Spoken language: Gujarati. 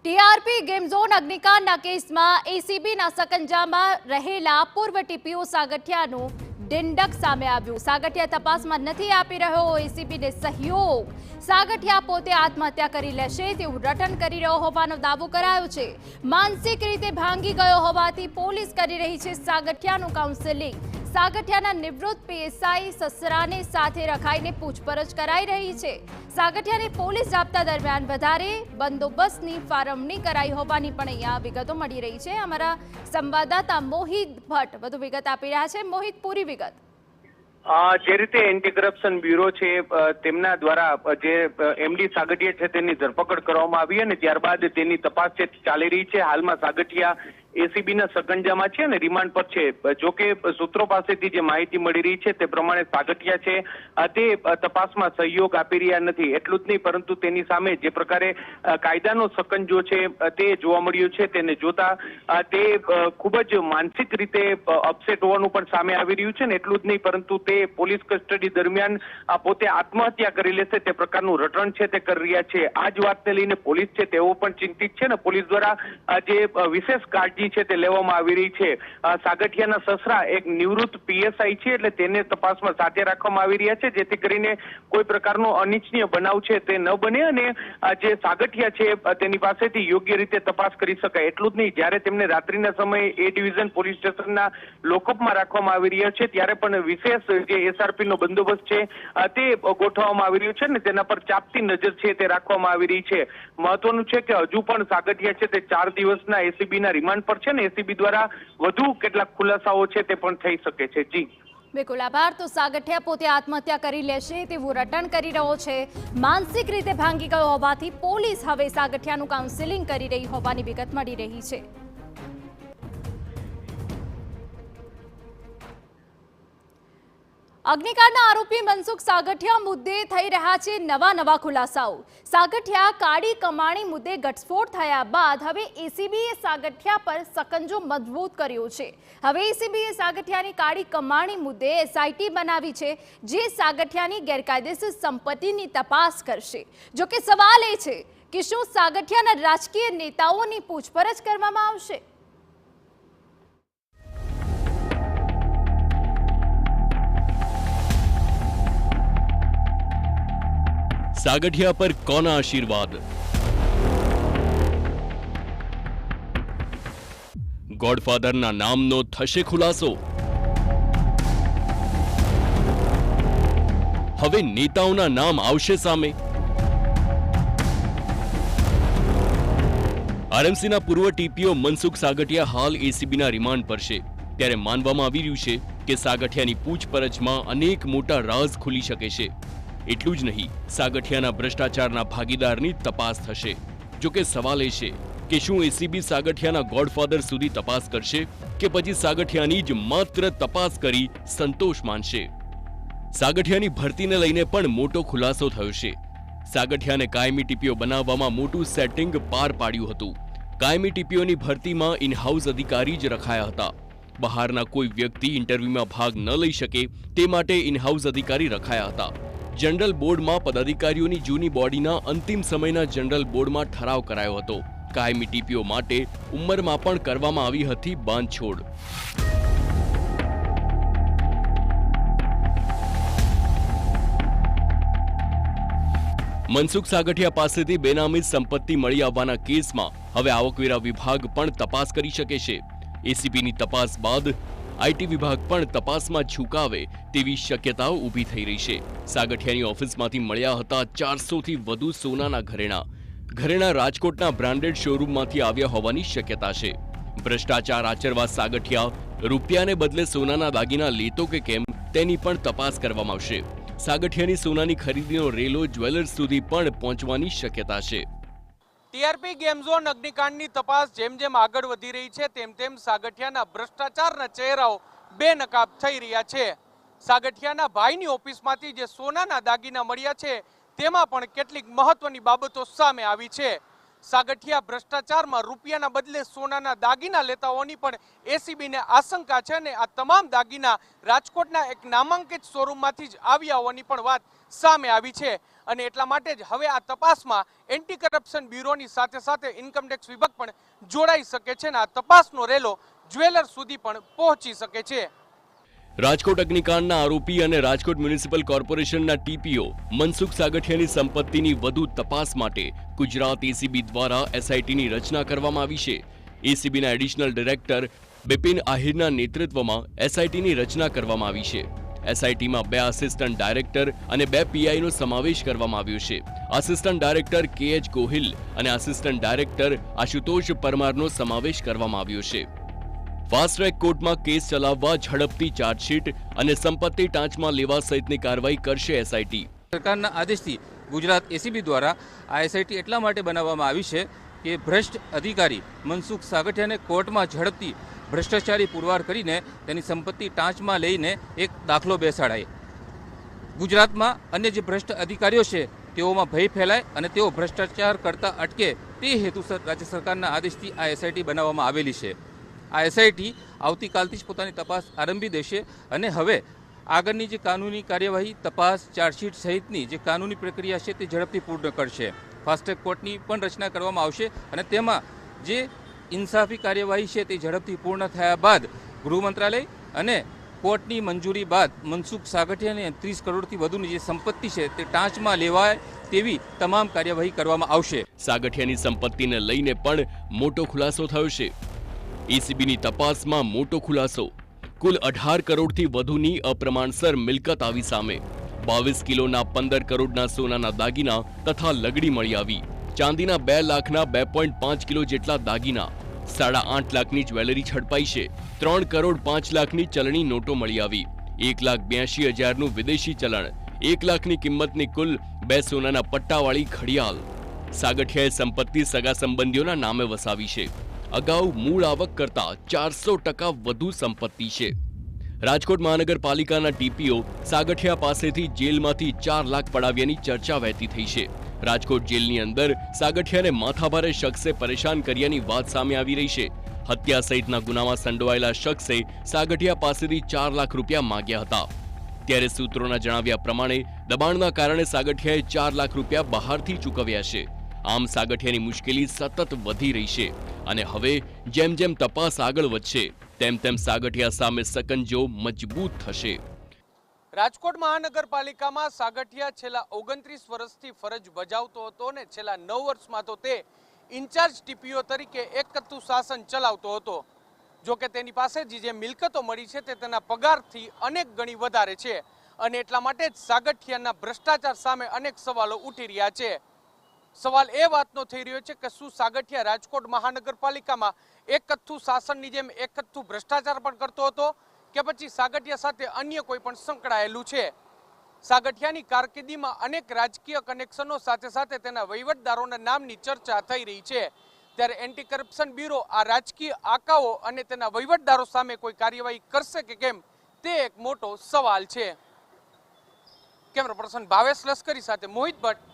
ટીઆરપી ગેમ ઝોન અગ્નિકાંડના કેસમાં એસીબીના સકંજામાં રહેલા પૂર્વ ટીપીઓ સાગઠિયાનું દિંડક સામે આવ્યું। સાગઠિયા તપાસમાં નથી આપી રહ્યો એસીબીને સહયોગ। સાગઠિયા પોતે આત્મહત્યા કરી લેશે તેવું રટણ કરી રહ્યો હોવાનો દાવો કરાયો છે। માનસિક રીતે ભાંગી ગયો હોવાથી પોલીસ કરી રહી છે સાગઠિયાનું કાઉન્સેલિંગ। સાગઠિયાના નિવૃત્ત પીએસઆઈ સસરાને સાથે રખાઈને પૂછપરછ કરાઈ રહી છે। સાગઠિયાને પોલીસ રાબતા દરમિયાન વધારે બંદોબસ્તની ફાળવણી કરાઈ હોવાની પણ અહીંયા વિગતો મળી રહી છે। અમારા સંવાદદાતા મોહિત ભટ્ટ વધુ વિગત આપી રહ્યા છે। મોહિત, પૂરી વિગત। જે રીતે એન્ટી કરપ્શન બ્યુરો છે તેમના દ્વારા જે એમડી સાગઠિયા છે તેની ધરપકડ કરવામાં આવી અને ત્યારબાદ તેની તપાસ છે ચાલી રહી છે। હાલમાં સાગઠિયા એસીબીના સકંજામાં છે અને રિમાન્ડ પર છે। જો કે સૂત્રો પાસેથી જે માહિતી મળી રહી છે તે પ્રમાણે સાગઠિયા છે તે તપાસમાં સહયોગ આપી રહ્યા નથી। એટલું જ નહીં, પરંતુ તેની સામે જે પ્રકારે કાયદાનો સકંજો છે તે જોવા મળ્યો છે તેને જોતા તે ખૂબ જ માનસિક રીતે અપસેટ હોવાનું પણ સામે આવી રહ્યું છે ને એટલું જ નહીં, પરંતુ તે પોલીસ કસ્ટડી દરમિયાન પોતે આત્મહત્યા કરી લેશે તે પ્રકારનું રટણ છે તે કરી રહ્યા છે। આ જ વાતને લઈને પોલીસ છે તેઓ પણ ચિંતિત છે ને પોલીસ દ્વારા જે વિશેષ કાળજી છે તે લેવામાં આવી રહી છે। સાગઠિયાના સસરા એક નિવૃત્ત પીએસઆઈ છે એટલે તેને તપાસમાં સાથે રાખવામાં આવી રહ્યા છે જેથી કરીને કોઈ પ્રકારનો અનિચ્છનીય બનાવ છે તે ન બને અને જે સાગઠિયા છે તેની પાસેથી યોગ્ય રીતે તપાસ કરી શકાય। એટલું જ નહીં, જ્યારે તેમને રાત્રિના સમયે એ ડિવિઝન પોલીસ સ્ટેશનના લોકઅપમાં રાખવામાં આવી રહ્યા છે ત્યારે પણ વિશેષ જે એસઆરપી નો બંદોબસ્ત છે તે ગોઠવવામાં આવી રહ્યો છે ને તેના પર ચાપતી નજર છે તે રાખવામાં આવી રહી છે। મહત્વનું છે કે હજુ પણ સાગઠિયા છે તે 4 દિવસના એસીબીના રિમાન્ડ પર છે ને એસીબી દ્વારા વધુ કેટલાક ખુલાસાઓ છે તે પણ થઈ શકે છે। જી બિલકુલ, આભાર। તો સાગઠિયા પોતે આત્મહત્યા કરી લેશે તેવું રટણ કરી રહ્યો છે। માનસિક રીતે ભાંગી ગયો હોવાથી પોલીસ હવે સાગઠિયાનું કાઉન્સેલિંગ કરી રહી હોવાની વિગત મળી રહી છે। અગ્નિકાંડના આરોપી મનસુખ સાગઠિયા મુદ્દે થઈ રહ્યા છે નવા ખુલાસાઓ। સાગઠિયા કાળી કમાણી મુદ્દે ઘટસ્ફોટ થયા બાદ હવે એસીબીએ સાગઠિયા પર સકંજો મજબૂત કર્યો છે। હવે એસીબીએ સાગઠિયાની કાળી કમાણી મુદ્દે એસઆઈટી બનાવી છે જે સાગઠિયાની ગેરકાયદેસર સંપત્તિની તપાસ કરશે। જો કે સવાલ એ છે કે શું સાગઠિયાના રાજકીય નેતાઓની પૂછપરછ કરવામાં આવશે? सागठिया पर कौन आशीर्वाद? ગોડફાધરના નામનો થશે ખુલાસો। હવે નેતાઓના નામ આવશે સામે। આરએમસીના પૂર્વ ટીપીઓ મનસુખ સાગઠિયા હાલ એસીબીના રિમાન્ડ પર છે ત્યારે માનવામાં આવી રહ્યું છે કે સાગઠિયાની પૂછપરછમાં અનેક મોટા રાઝ ખુલી શકે છે। એટલું જ નહીં, સાગઠિયાના ભ્રષ્ટાચારના ભાગીદારની તપાસ થશે। જો કે સવાલ એ છે કે શું એસીબી સાગઠિયાના ગોડફાધર સુધી તપાસ કરશે કે પછી સાગઠિયાની જ માત્ર તપાસ કરી સંતોષ માનશે? સાગઠિયાની ભરતીને લઈને પણ મોટો ખુલાસો થયો છે। સાગઠિયાને કાયમી ટીપીઓ બનાવવામાં મોટું સેટિંગ પાર પાડ્યું હતું। કાયમી ટીપીઓની ભરતીમાં ઇનહાઉસ અધિકારી જ રખાયા હતા। બહારના કોઈ વ્યક્તિ ઇન્ટરવ્યુમાં ભાગ ન લઈ શકે તે માટે ઇનહાઉસ અધિકારી રખાયા હતા। જનરલ બોર્ડમાં પદાધિકારીઓની જૂની બોડીના અંતિમ સમયના જનરલ બોર્ડમાં ઠરાવ કરાયો હતો। કાયમી ટીપીઓ માટે ઉંમરમાં પણ કરવામાં આવી હતી બાંધછોડ। મનસુખ સાગઠિયા પાસેથી બેનામી સંપત્તિ મળી આવવાના કેસમાં હવે આવકવેરા વિભાગ પણ તપાસ કરી શકે છે। એસીબીની તપાસ બાદ આઈટી વિભાગ પણ તપાસમાં ઝુકાવે તેવી શક્યતાઓ ઊભી થઈ રહી છે। સાગઠિયાની ઓફિસમાંથી મળ્યા હતા 400થી વધુ સોનાના ઘરેણા રાજકોટના બ્રાન્ડેડ શોરૂમમાંથી આવ્યા હોવાની શક્યતા છે। ભ્રષ્ટાચાર આચરવા સાગઠિયા રૂપિયાને બદલે સોનાના દાગીના લેતો કે કેમ તેની પણ તપાસ કરવામાં આવશે। સાગઠિયાની સોનાની ખરીદીનો રેલો જ્વેલર્સ સુધી પણ પહોંચવાની શક્યતા છે। ટીઆરપી ગેમ ઝોન અગ્નિકાંડની તપાસ જેમ જેમ આગળ વધી રહી છે તેમ સાગઠિયાના ભ્રષ્ટાચારના ચહેરાઓ બેનકાબ થઈ રહ્યા છે। સાગઠિયાના ભાઈની ઓફિસમાંથી જે સોનાના દાગીના મળ્યા છે તેમાં પણ કેટલીક મહત્વની બાબતો સામે આવી છે। સાગઠિયા ભ્રષ્ટાચારમાં રૂપિયાના બદલે સોનાના દાગીના લેતા હોવાની પણ એસીબીને આશંકા છે અને આ તમામ દાગીના રાજકોટના એક નામાંકિત શોરૂમમાંથી જ આવ્યા હોવાની પણ વાત સામે આવી છે। અને એટલા માટે જ હવે આ તપાસમાં એન્ટી કરપ્શન બ્યુરોની સાથે સાથે ઇન્કમટેક્સ વિભાગ પણ જોડાઈ શકે છે અને આ તપાસનો રેલો જ્વેલર સુધી પણ પહોંચી શકે છે. રાજકોટ અગ્નિકાંડના આરોપી અને રાજકોટ મ્યુનિસિપલ કોર્પોરેશનના ટીપીઓ મનસુખ સાગઠિયાની સંપત્તિની વધુ તપાસ માટે ગુજરાત એસીબી દ્વારા એસઆઈટીની રચના કરવામાં આવી છે. એસીબીના એડિશનલ ડિરેક્ટર બિપિન આહિરના નેતૃત્વમાં એસઆઈટીની રચના કરવામાં આવી છે. એસઆઈટીમાં 2 આસિસ્ટન્ટ ડાયરેક્ટર અને 2 પીઆઈનો સમાવેશ કરવામાં આવ્યો છે. આસિસ્ટન્ટ ડાયરેક્ટર કેએચ ગોહિલ અને આસિસ્ટન્ટ ડાયરેક્ટર આશુતોષ પરમારનો સમાવેશ કરવામાં આવ્યો છે. ફાસ્ટ ટ્રેક કોર્ટમાં કેસ ચલાવવા ઝડપથી ચાર્જશીટ અને સંપત્તિ ટાંચમાં લેવા સહિતની કાર્યવાહી કરશે એસઆઈટી. સરકારના આદેશથી ગુજરાત એસીબી દ્વારા આ એસઆઈટી એટલા માટે બનાવવામાં આવી છે કે ભ્રષ્ટ અધિકારી મનસુખ સાગઠિયાને કોર્ટમાં ઝડપથી ભ્રષ્ટાચારી પુરવાર કરીને તેની સંપત્તિ ટાંચમાં લઈને એક દાખલો બેસાડાય. ગુજરાતમાં અન્ય જે ભ્રષ્ટ અધિકારીઓ છે તેઓમાં ભય ફેલાય અને તેઓ ભ્રષ્ટાચાર કરતા અટકે તે હેતુસર રાજ્ય સરકારના આદેશથી આ એસઆઈટી બનાવવામાં આવેલી છે. આ એસઆઈટી આવતીકાલથી જ પોતાની તપાસ આરંભી દેશે અને હવે આગળની જે કાનૂની કાર્યવાહી તપાસ ચાર્જશીટ સહિતની જે કાનૂની પ્રક્રિયા છે તે ઝડપથી પૂર્ણ કરશે. ફાસ્ટ ટ્રેક કોર્ટની પણ રચના કરવામાં આવશે અને તેમાં જે ઇન્સાફી કાર્યવાહી છે તે ઝડપથી પૂર્ણ થયા બાદ ગૃહ મંત્રાલય અને કોર્ટની મંજૂરી બાદ મનસુખ સાગઠિયાની 30 કરોડથી વધુની જે સંપત્તિ છે તે ટાંચમાં લેવાય તેવી તમામ કાર્યવાહી કરવામાં આવશે. સાગઠિયાની સંપત્તિને લઈને પણ મોટો ખુલાસો થયો છે. એસીબીની તપાસમાં મોટો ખુલાસો. કુલ 18 કરોડથી વધુની અપ્રમાણસર મિલકત આવી સામે. 22 કિલોના 15 કરોડના સોનાના દાગીના તથા લગડી મળી આવી. ચાંદીના 2 લાખના 2.5 કિલો જેટલા દાગીના. 8.5 લાખની જ્વેલરી ઝડપાઈ છે. 3 કરોડ 5 લાખની ચલણી નોટો મળી આવી. 1,82,000નું વિદેશી ચલણ. 1 લાખની કિંમતની કુલ 2 સોનાના પટ્ટાવાળી ઘડિયાળ. સાગઠિયાએ સંપત્તિ સગા સંબંધીઓના નામે વસાવી છે. અગાઉ મૂળ આવક કરતા 400% વધુ સંપત્તિ છે. રાજકોટ મહાનગરપાલિકાના ટીપીઓ સાગઠિયા પાસેથી જેલમાંથી 4 લાખ પડાવ્યાની ચર્ચા વહેતી થઈ છે. રાજકોટ જેલની અંદર સાગઠિયાને માથાભારે શખ્સે પરેશાન કર્યાની વાત સામે આવી રહી છે. હત્યા સહિતના ગુનામાં સંડોવાયેલા શખ્સે સાગઠિયા પાસેથી 4 લાખ રૂપિયા માંગ્યા હતા. ત્યારે સૂત્રોના જણાવ્યા પ્રમાણે દબાણના કારણે સાગઠિયાએ 4 લાખ રૂપિયા બહારથી ચૂકવ્યા છે. આમ સાગઠિયાની મુશ્કેલી સતત વધી રહી છે અને હવે જેમ જેમ તપાસ આગળ વધશે તેમ તેમ સાગઠિયા સામે સકંજો મજબૂત થશે. રાજકોટ મહાનગરપાલિકામાં સાગઠિયા છેલ્લા 29 વર્ષથી ફરજ બજાવતો હતો અને છેલ્લા 9 વર્ષમાં તો તે ઇન્ચાર્જ ટીપીઓ તરીકે એકકતું શાસન ચલાવતો હતો. જો કે તેની પાસે જે મિલકતો મળી છે તે તેના પગારથી અનેક ગણી વધારે છે અને એટલા માટે જ સાગઠિયાના ભ્રષ્ટાચાર સામે અનેક સવાલો ઉઠી રહ્યા છે. સવાલ એ વાતનો થઈ રહ્યો છે કે શું સાગઠિયા રાજકોટ મહાનગરપાલિકામાં એકકતું શાસનની જેમ એકકતું ભ્રષ્ટાચાર પણ કરતો હતો કે પછી સાગઠિયા સાથે અન્ય કોઈ પણ સંકળાયેલું છે. સાગઠિયાની કારકિર્દીમાં અનેક રાજકીય કનેક્શનો સાથે સાથે તેના વહીવટદારોના નામની ચર્ચા થઈ રહી છે. ત્યારે એન્ટી કરપ્શન બ્યુરો આ રાજકીય આકાઓ અને તેના વહીવટદારો સામે કોઈ કાર્યવાહી કરશે કે કેમ તે એક મોટો સવાલ છે. કેમેરા પર્સન ભાવેશ લશ્કરી સાથે મોહિત ભટ્ટ,